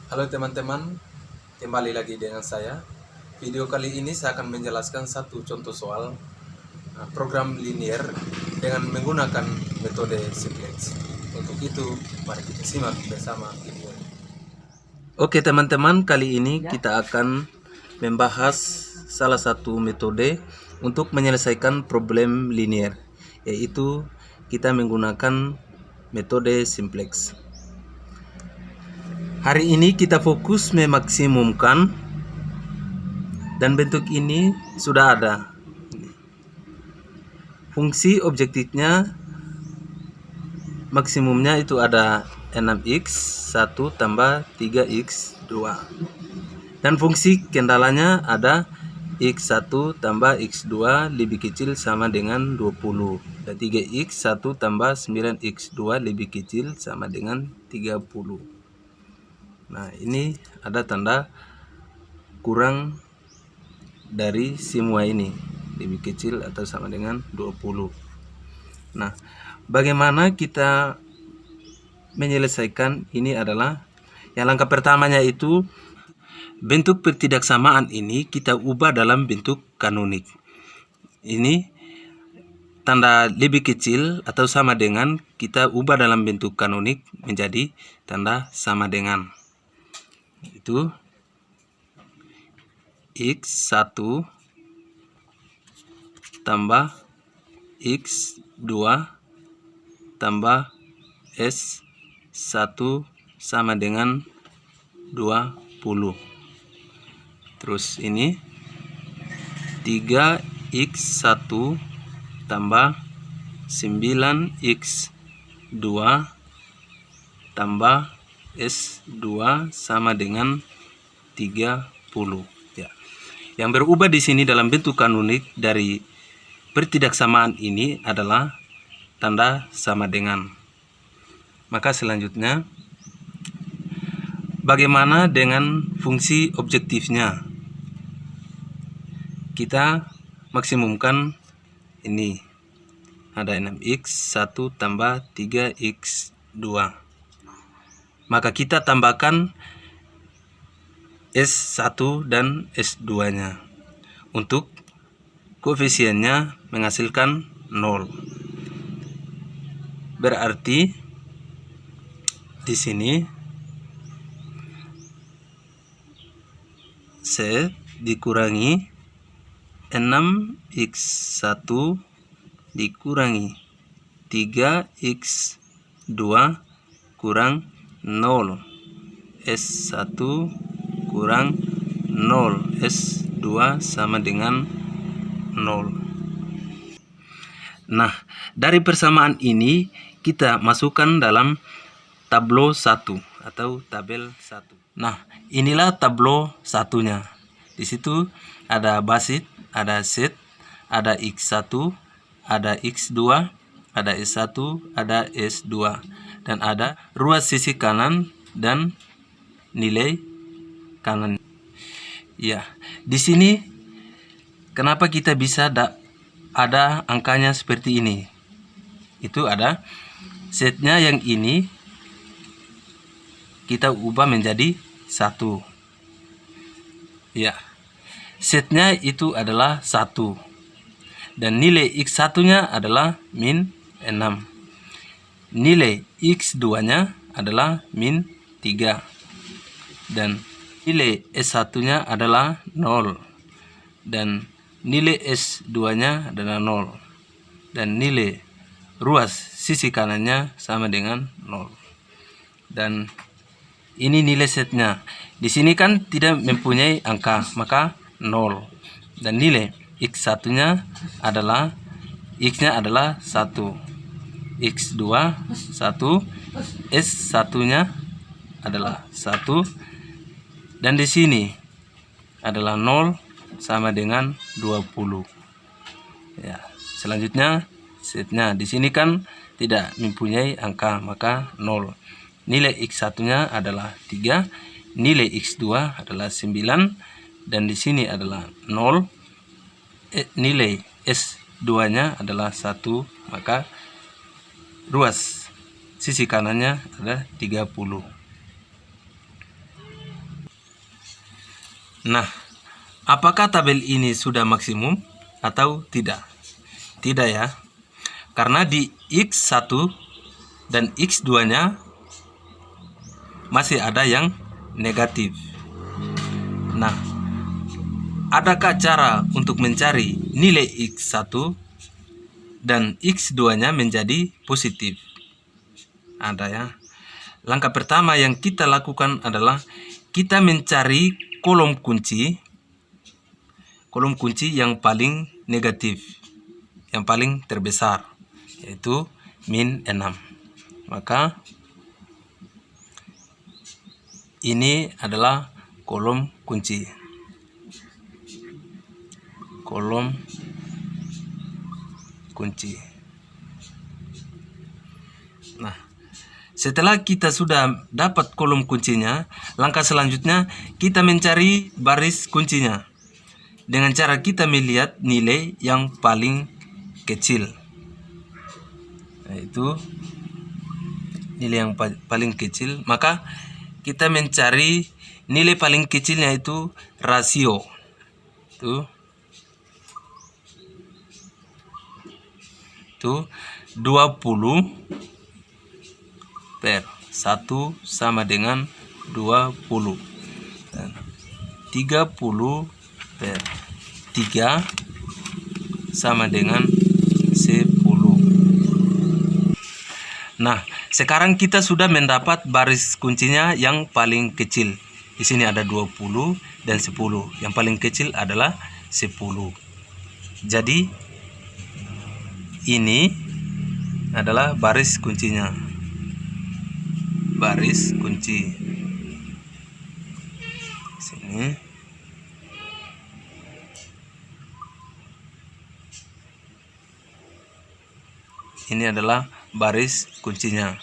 Halo teman-teman, kembali lagi dengan saya. Video kali ini saya akan menjelaskan satu contoh soal program linear dengan menggunakan metode simplex. Untuk itu, mari kita simak bersama video ini. Oke teman-teman, kali ini kita akan membahas salah satu metode untuk menyelesaikan problem linear, yaitu kita menggunakan metode simplex. Hari ini kita fokus memaksimumkan, dan bentuk ini sudah ada. Fungsi objektifnya maksimumnya itu ada 6x 1 tambah 3x 2. Dan fungsi kendalanya ada x1 tambah x2 lebih kecil sama dengan 20. Dan 3x 1 tambah 9x2 lebih kecil sama dengan 30. Nah, ini ada tanda kurang dari semua ini, lebih kecil atau sama dengan 20. Nah, bagaimana kita menyelesaikan ini adalah yang langkah pertamanya itu bentuk pertidaksamaan ini kita ubah dalam bentuk kanonik. Ini tanda lebih kecil atau sama dengan kita ubah dalam bentuk kanonik menjadi tanda sama dengan. Itu x1 tambah x2 tambah s1 sama dengan 20. Terus ini 3x1 tambah 9x2 tambah S2 sama dengan 30. Ya. Yang berubah di sini dalam bentuk kanonik dari pertidaksamaan ini adalah tanda sama dengan. Maka selanjutnya, bagaimana dengan fungsi objektifnya? Kita maksimumkan ini. Ada 6x 1 tambah 3x2. Maka kita tambahkan S1 dan S2-nya. Untuk koefisiennya menghasilkan 0. Berarti di sini C dikurangi 6x1 dikurangi 3x2 kurang 0, S1 kurang 0, S2 sama dengan 0. Nah, dari persamaan ini kita masukkan dalam tabel 1 atau tabel 1. Nah, inilah tabel satunya. Di situ ada basit, ada set, ada x1, ada x2, ada S1, ada S2, dan ada ruas sisi kanan dan nilai kanan. Ya, di sini kenapa kita bisa ada angkanya seperti ini? Itu ada setnya yang ini kita ubah menjadi 1. Ya, setnya itu adalah 1. Dan nilai x1-nya adalah min 6. Nilai x2-nya adalah min 3. Dan nilai S1-nya adalah 0. Dan nilai S2-nya adalah 0. Dan nilai ruas sisi kanannya sama dengan 0. Dan ini nilai setnya. Di sini kan tidak mempunyai angka, maka 0. Dan nilai x1-nya adalah x-nya adalah 1. X2 1, S1-nya adalah 1, dan di sini adalah 0 sama dengan 20. Ya, selanjutnya setnya di sini kan tidak mempunyai angka, maka 0. Nilai x1-nya adalah 3, nilai x2 adalah 9, dan di sini adalah 0. Nilai S2-nya adalah 1, maka ruas sisi kanannya adalah 30. Nah, apakah tabel ini sudah maksimum atau tidak? Tidak ya. Karena di X1 dan X2-nya masih ada yang negatif. Nah, adakah cara untuk mencari nilai X1 dan X2-nya menjadi positif? Ada ya. Langkah pertama yang kita lakukan adalah kita mencari kolom kunci yang paling negatif, yang paling terbesar, yaitu min 6. Maka ini adalah kolom kunci. Nah, setelah kita sudah dapat kolom kuncinya, langkah selanjutnya kita mencari baris kuncinya dengan cara kita melihat nilai yang paling kecil, yaitu nilai yang paling kecil. Maka kita mencari nilai paling kecilnya itu rasio. Itu 20 per 1 sama dengan 20. Dan 30 per 3 sama dengan 10. Nah, sekarang kita sudah mendapat baris kuncinya yang paling kecil. Di sini ada 20 dan 10. Yang paling kecil adalah 10. Jadi ini adalah baris kuncinya. Baris kunci. Sini. Ini adalah baris kuncinya.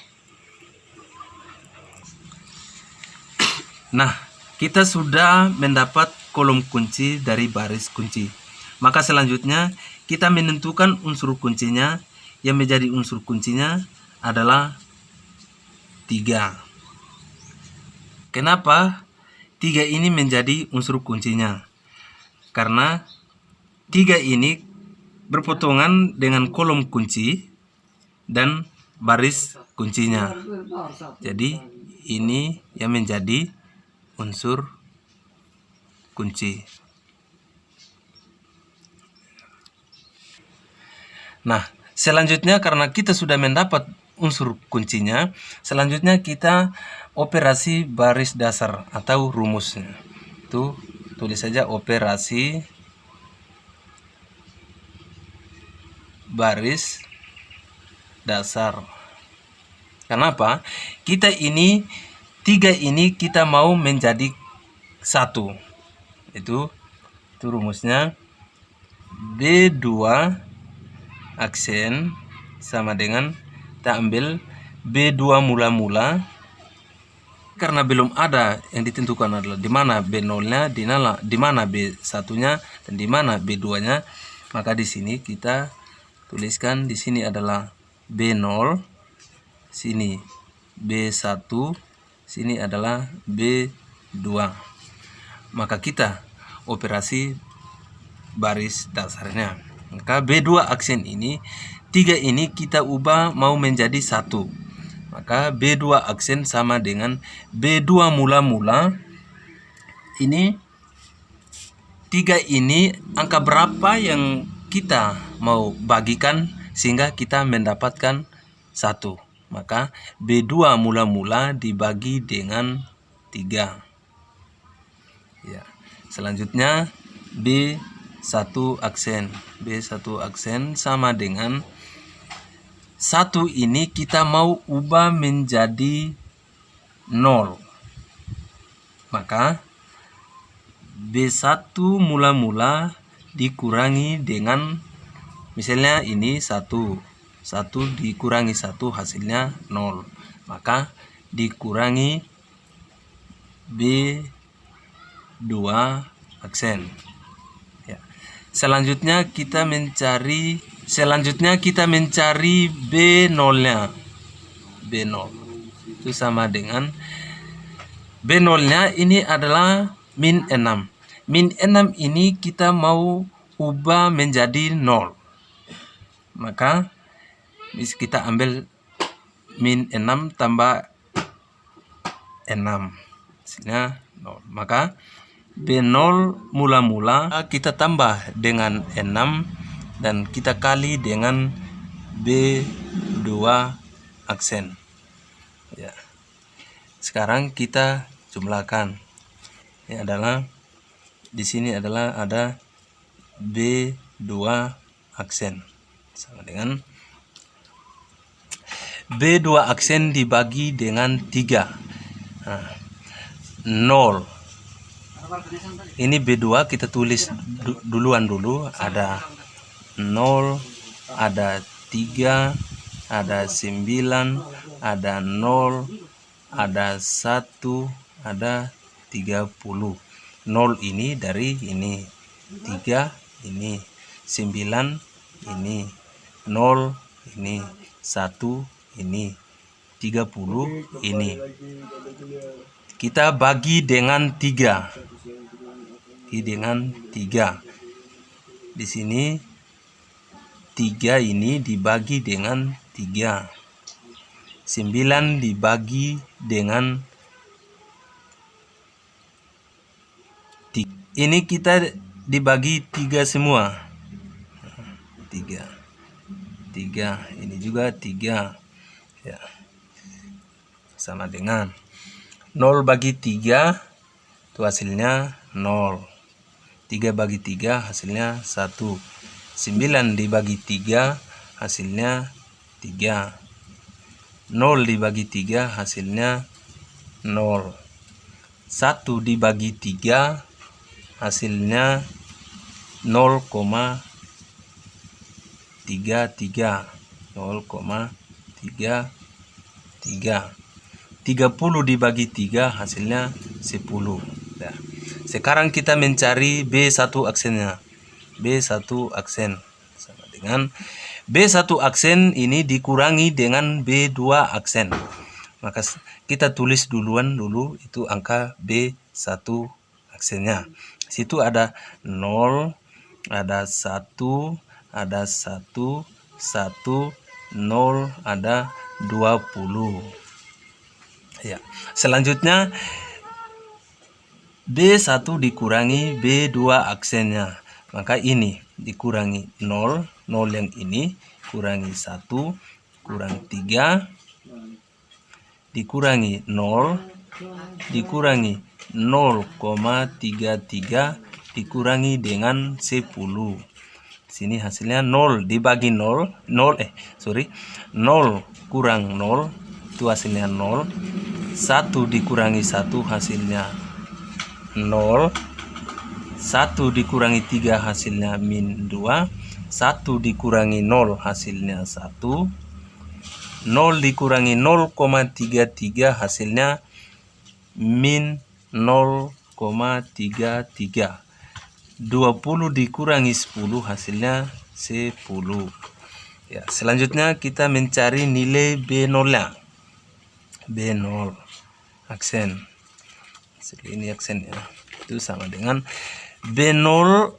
Nah, kita sudah mendapat kolom kunci dari baris kunci. Maka selanjutnya kita menentukan unsur kuncinya. Yang menjadi unsur kuncinya adalah 3. Kenapa 3 ini menjadi unsur kuncinya? Karena 3 ini berpotongan dengan kolom kunci dan baris kuncinya. Jadi ini yang menjadi unsur kunci. Nah, selanjutnya karena kita sudah mendapat unsur kuncinya, selanjutnya kita operasi baris dasar atau rumusnya. Itu tulis saja operasi baris dasar. Kenapa? Kita ini 3 ini kita mau menjadi 1. Itu rumusnya B2 aksen sama dengan kita ambil B2 mula-mula. Karena belum ada yang ditentukan adalah di mana B0-nya, di mana B1-nya dan di mana B2-nya, maka di sini kita tuliskan di sini adalah B0, sini B1, sini adalah B2. Maka kita operasi baris dasarnya. Maka B2 aksen ini 3 ini kita ubah mau menjadi 1. Maka B2 aksen sama dengan B2 mula-mula. Ini 3 ini angka berapa yang kita mau bagikan sehingga kita mendapatkan 1. Maka B2 mula-mula dibagi dengan 3. Ya. Selanjutnya B1 aksen. B1 aksen sama dengan 1 ini kita mau ubah menjadi 0. Maka B1 mula-mula dikurangi dengan, misalnya ini 1 dikurangi 1 hasilnya 0. Maka dikurangi B2 aksen. Ya. Selanjutnya kita mencari B0-nya. B0 itu sama dengan B0-nya ini adalah min 6. min 6 ini kita mau ubah menjadi 0. Maka kita ambil min 6 tambah 6, hasilnya 0. Maka B0 mula-mula kita tambah dengan 6 dan kita kali dengan B2 aksen. Ya. Sekarang kita jumlahkan. Ini adalah di sini adalah ada B2 aksen sama dengan B2 aksen dibagi dengan 3. Nah, 0. Ini B2 kita tulis duluan dulu. Ada 0, ada 3, ada 9, ada 0, ada 1, ada 30. 0 ini dari ini, 3 ini, 9 ini, 0 ini, 1 ini, 30 ini. Kita bagi dengan 3. Di sini 3 ini dibagi dengan 3. 9 dibagi dengan 3. Ini kita dibagi 3 semua. 3. Ini juga 3. Ya. Sama dengan 0 bagi 3 itu hasilnya 0. 3 bagi 3 hasilnya 1. 9 dibagi 3 hasilnya 3. 0 dibagi 3 hasilnya 0. 1 dibagi 3 hasilnya 0,33. 0,33. 30 dibagi 3 hasilnya 10. Nah, sekarang kita mencari B1 aksennya. B1 aksen sama dengan B1 aksen ini dikurangi dengan B2 aksen. Maka kita tulis dulu itu angka B1 aksennya. Situ ada 0, ada 1, ada 1, 0, ada 20. Ya. Selanjutnya B1 dikurangi B2 aksennya. Maka ini dikurangi 0, 0 yang ini kurangi 1, kurang 3, dikurangi 0, dikurangi 0,33, dikurangi dengan 10. Sini hasilnya 0 dibagi 0, 0 kurang 0 itu hasilnya 0. 1 dikurangi 1 hasilnya 0. 1 dikurangi 3 hasilnya min 2. 1 dikurangi 0 hasilnya 1. 0 dikurangi 0,33 hasilnya min 0,33. 20 dikurangi 10 hasilnya 10. Ya, selanjutnya kita mencari nilai B0-nya. B0 aksen. Ini aksennya. Itu sama dengan B0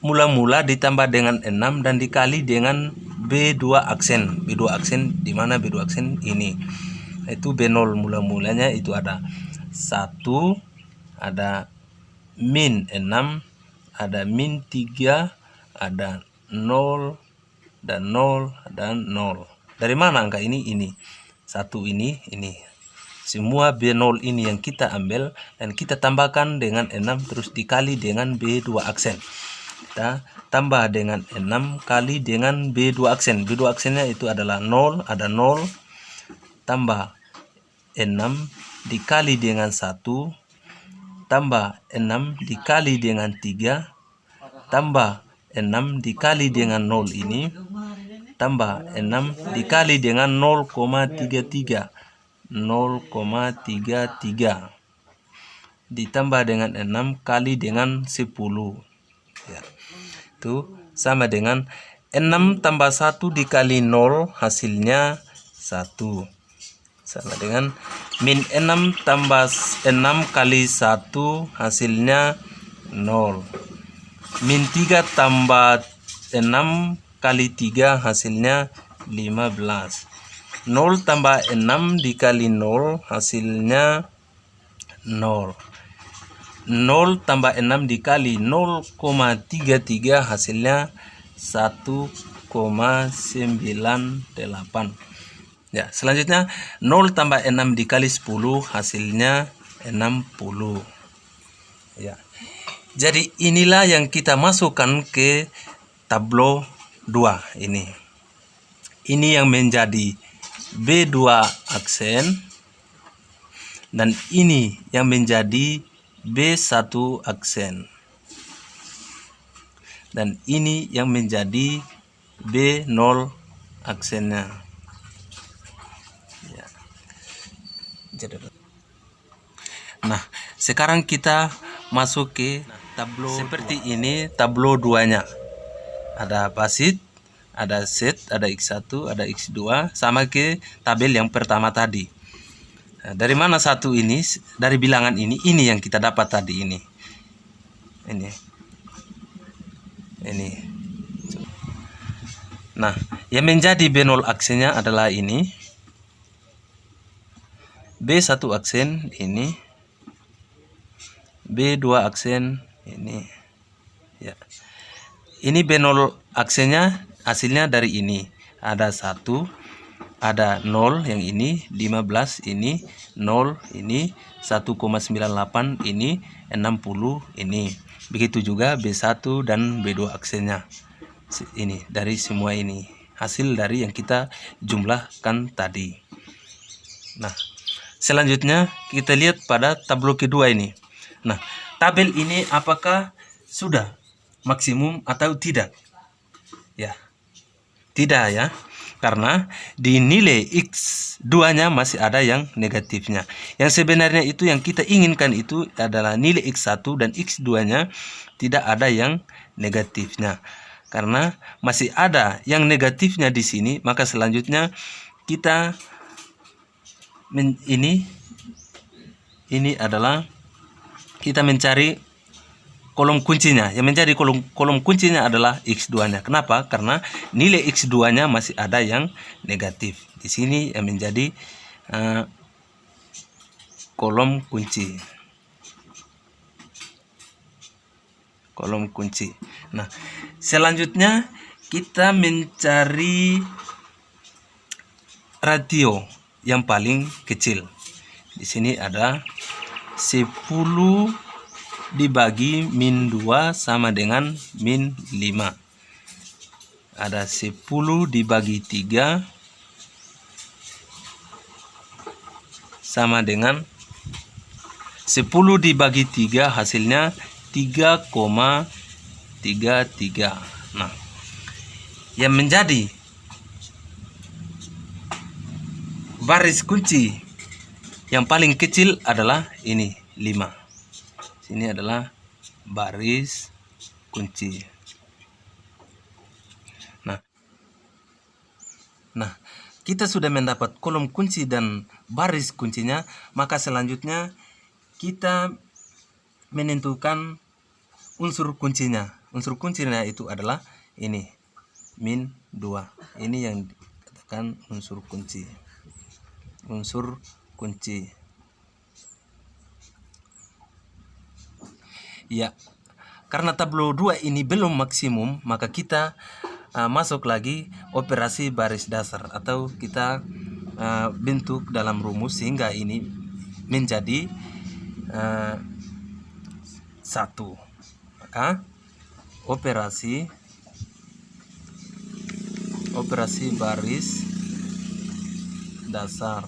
mula-mula ditambah dengan 6 dan dikali dengan B2 aksen. B2 aksen di mana B2 aksen ini. Itu B0 mula-mulanya itu ada 1, ada min 6, ada min 3, ada 0, dan 0, dan 0. Dari mana angka ini? Ini. 1 ini. Semua B0 ini yang kita ambil dan kita tambahkan dengan 6 terus dikali dengan B2 aksen. Kita tambah dengan 6 kali dengan B2 aksen. B2 aksennya itu adalah 0, ada 0, tambah 6 dikali dengan 1, tambah 6 dikali dengan 3, tambah 6 dikali dengan 0 ini, tambah 6 dikali dengan 0,33. 0,33 ditambah dengan 6 kali dengan 10. Ya. Itu sama dengan 6 tambah 1 dikali 0 hasilnya 1. Sama dengan min 6 tambah 6 kali 1 hasilnya 0. 0. Min 3 tambah 6 kali 3 hasilnya 15. 0 tambah 6 dikali 0 hasilnya 0. 0 tambah 6 dikali 0,33 hasilnya 1,98. Ya, selanjutnya 0 tambah 6 dikali 10 hasilnya 60. Ya. Jadi inilah yang kita masukkan ke tablo 2 ini. Ini yang menjadi B2 aksen dan ini yang menjadi B1 aksen. Dan ini yang menjadi B0 aksennya. Ya. Nah, sekarang kita masuk ke tablo seperti 2. Ini tablo 2-nya. Ada basit, ada set, ada X1, ada X2, sama ke tabel yang pertama tadi. Nah, dari mana satu ini? Dari bilangan ini yang kita dapat tadi ini. Ini. Nah, yang menjadi B0 aksennya adalah ini. B1 aksen ini. B2 aksen ini. Ya. Ini B0 aksennya hasilnya dari ini. Ada 1, ada 0 yang ini, 15 ini, 0 ini, 1,98 ini, 60 ini. Begitu juga B1 dan B2 aksennya. Ini dari semua ini. Hasil dari yang kita jumlahkan tadi. Nah, selanjutnya kita lihat pada tablo kedua ini. Nah, tabel ini apakah sudah maksimum atau tidak? Ya. Tidak ya. Karena di nilai X2-nya masih ada yang negatifnya. Yang sebenarnya itu yang kita inginkan itu adalah nilai X1 dan X2-nya tidak ada yang negatifnya. Karena masih ada yang negatifnya di sini, maka selanjutnya kita ini adalah kita mencari kolom kuncinya. Yang menjadi kolom kuncinya adalah X2-nya. Kenapa? Karena nilai X2-nya masih ada yang negatif. Di sini yang menjadi kolom kunci. Kolom kunci. Nah, selanjutnya kita mencari ratio yang paling kecil. Di sini ada 10 dibagi min 2 sama dengan min 5. Ada 10 dibagi 3 sama dengan 10 dibagi 3 hasilnya 3,33. Nah, yang menjadi baris kunci yang paling kecil adalah ini 5. Ini adalah baris kunci. Nah, kita sudah mendapat kolom kunci dan baris kuncinya, maka selanjutnya kita menentukan unsur kuncinya. Unsur kuncinya itu adalah ini, min 2. Ini yang dikatakan unsur kunci. Unsur kunci. Ya, karena tablo 2 ini belum maksimum, maka kita masuk lagi operasi baris dasar atau kita bentuk dalam rumus sehingga ini menjadi 1. Maka operasi baris dasar.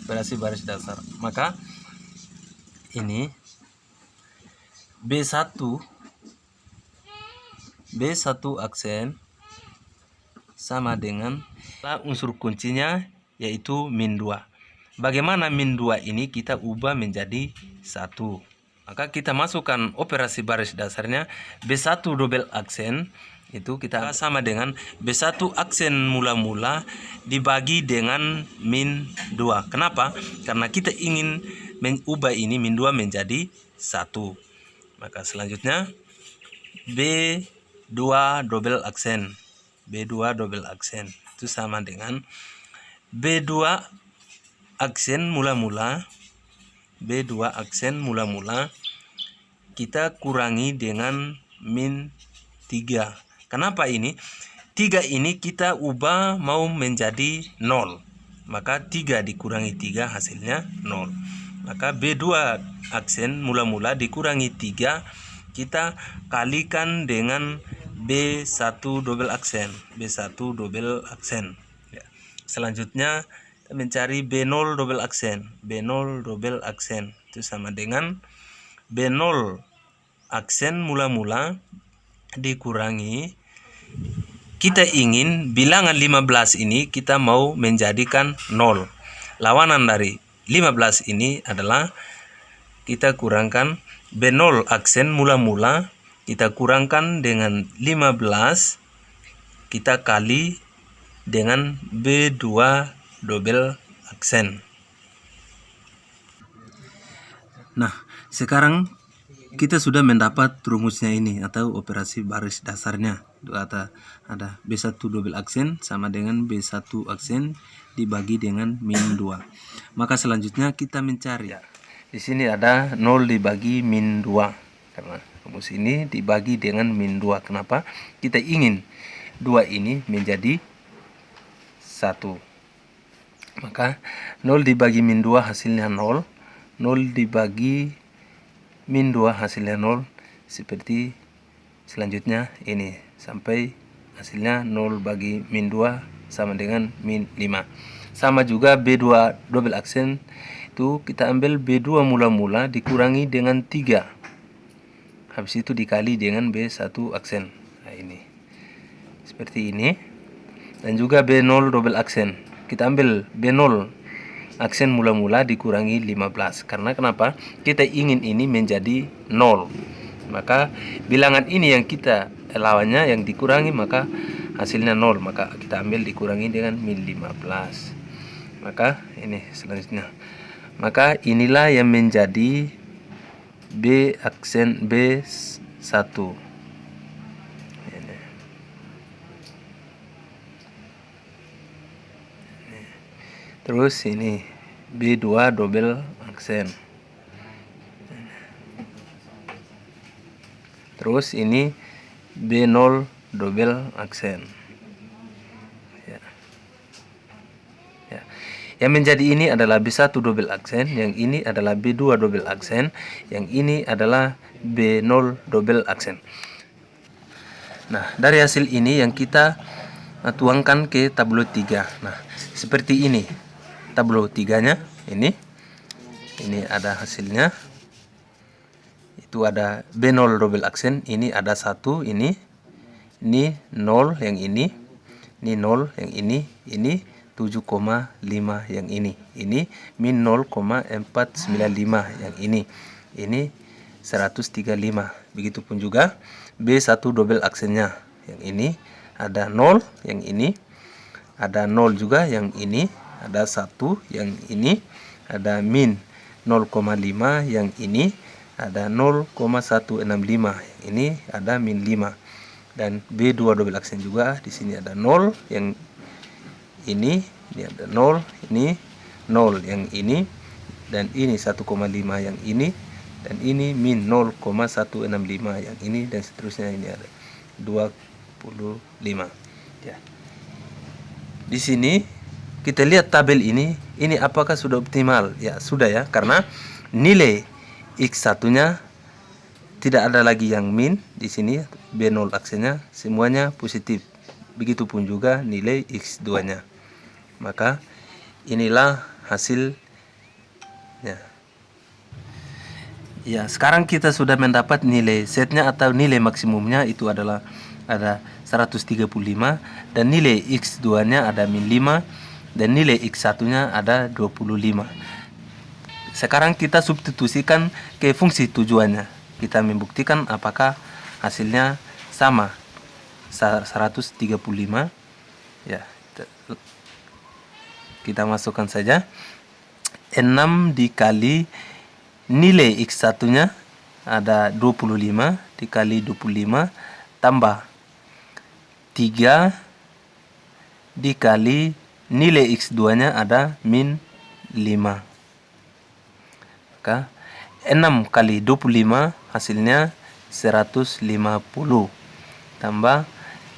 Operasi baris dasar. Maka ini B1 aksen sama dengan unsur kuncinya yaitu min 2. Bagaimana min 2 ini kita ubah menjadi 1. Maka kita masukkan operasi baris dasarnya B1 double aksen itu kita sama dengan B1 aksen mula-mula dibagi dengan min 2. Kenapa? Karena kita ingin mengubah ini min 2 menjadi 1. Maka selanjutnya B2 double aksen. B2 double aksen itu sama dengan B2 aksen mula-mula. B2 aksen mula-mula kita kurangi dengan min 3. Kenapa ini? 3 ini kita ubah mau menjadi 0. Maka 3 dikurangi 3 hasilnya 0. Maka B2 aksen mula-mula dikurangi 3 kita kalikan dengan B1 double aksen. B1 double aksen. Ya. Selanjutnya kita mencari B0 double aksen. B0 double aksen itu sama dengan B0 aksen mula-mula dikurangi, kita ingin bilangan 15 ini kita mau menjadikan 0. Lawanan dari 15 ini adalah kita kurangkan B0 aksen mula-mula, kita kurangkan dengan 15, kita kali dengan B2 double aksen. Nah, sekarang kita sudah mendapat rumusnya ini atau operasi baris dasarnya. Ada B1 double aksen sama dengan B1 aksen dibagi dengan min 2. Maka selanjutnya kita mencari. Di sini ada 0 dibagi min 2. Karena rumus ini dibagi dengan min 2. Kenapa? Kita ingin 2 ini menjadi 1. Maka 0 dibagi min 2 hasilnya 0. 0 dibagi min 2 hasilnya 0. Seperti selanjutnya ini. Sampai hasilnya 0 bagi min 2 sama dengan min 5. Sama juga B2 double aksen itu kita ambil B2 mula-mula dikurangi dengan 3. Habis itu dikali dengan B1 aksen. Nah ini. Seperti ini. Dan juga B0 double aksen. Kita ambil B0 aksen mula-mula dikurangi 15. Karena kenapa? Kita ingin ini menjadi 0. Maka bilangan ini yang kita lawannya yang dikurangi maka hasilnya 0. Maka kita ambil dikurangi dengan min 15. Maka ini selanjutnya. Maka inilah yang menjadi B aksen B1. Ini. Terus ini B2 double aksen. Terus ini B0 double aksen. Yang menjadi ini adalah B1 double aksen, yang ini adalah B2 double aksen, yang ini adalah B0 double aksen. Nah, dari hasil ini yang kita tuangkan ke tablo 3. Nah, seperti ini. Tablo 3-nya ini ada hasilnya. Itu ada B0 double aksen, ini ada 1, ini 0 yang ini 0 yang ini 7,5 yang ini min 0,495 yang ini 135. Begitupun juga B1 double aksennya, yang ini ada 0, yang ini ada 0 juga, yang ini ada 1, yang ini ada min 0,5, yang ini ada 0,165, ini ada min 5. Dan B2 double aksen juga di sini ada 0, yang ini ada 0, ini 0 yang ini, dan ini 1,5 yang ini, dan ini min 0,165 yang ini, dan seterusnya. Ini ada 25 ya. Di sini kita lihat tabel ini apakah sudah optimal? Ya sudah ya, karena nilai X1 nya tidak ada lagi yang min di sini, B0 aksennya semuanya positif. Begitupun juga nilai X2 nya. Maka inilah hasilnya. Ya, sekarang kita sudah mendapat nilai setnya atau nilai maksimumnya itu adalah ada 135, dan nilai X2 nya ada min 5, dan nilai X1 nya ada 25. Sekarang kita substitusikan ke fungsi tujuannya. Kita membuktikan apakah hasilnya sama 135. Ya, kita masukkan saja 6 dikali nilai X1 nya ada 25 dikali 25 tambah 3 dikali nilai X2 nya ada min 5. Maka 6 kali 25 hasilnya 150 tambah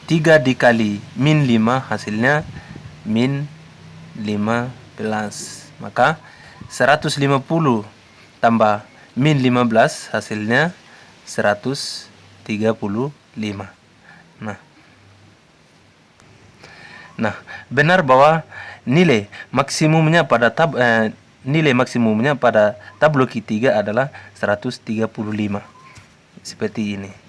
3 dikali min 5 hasilnya min 15. Maka 150 tambah min 15 hasilnya 135. Nah, benar bahwa nilai maksimumnya pada tablo Q3 adalah 135. Seperti ini.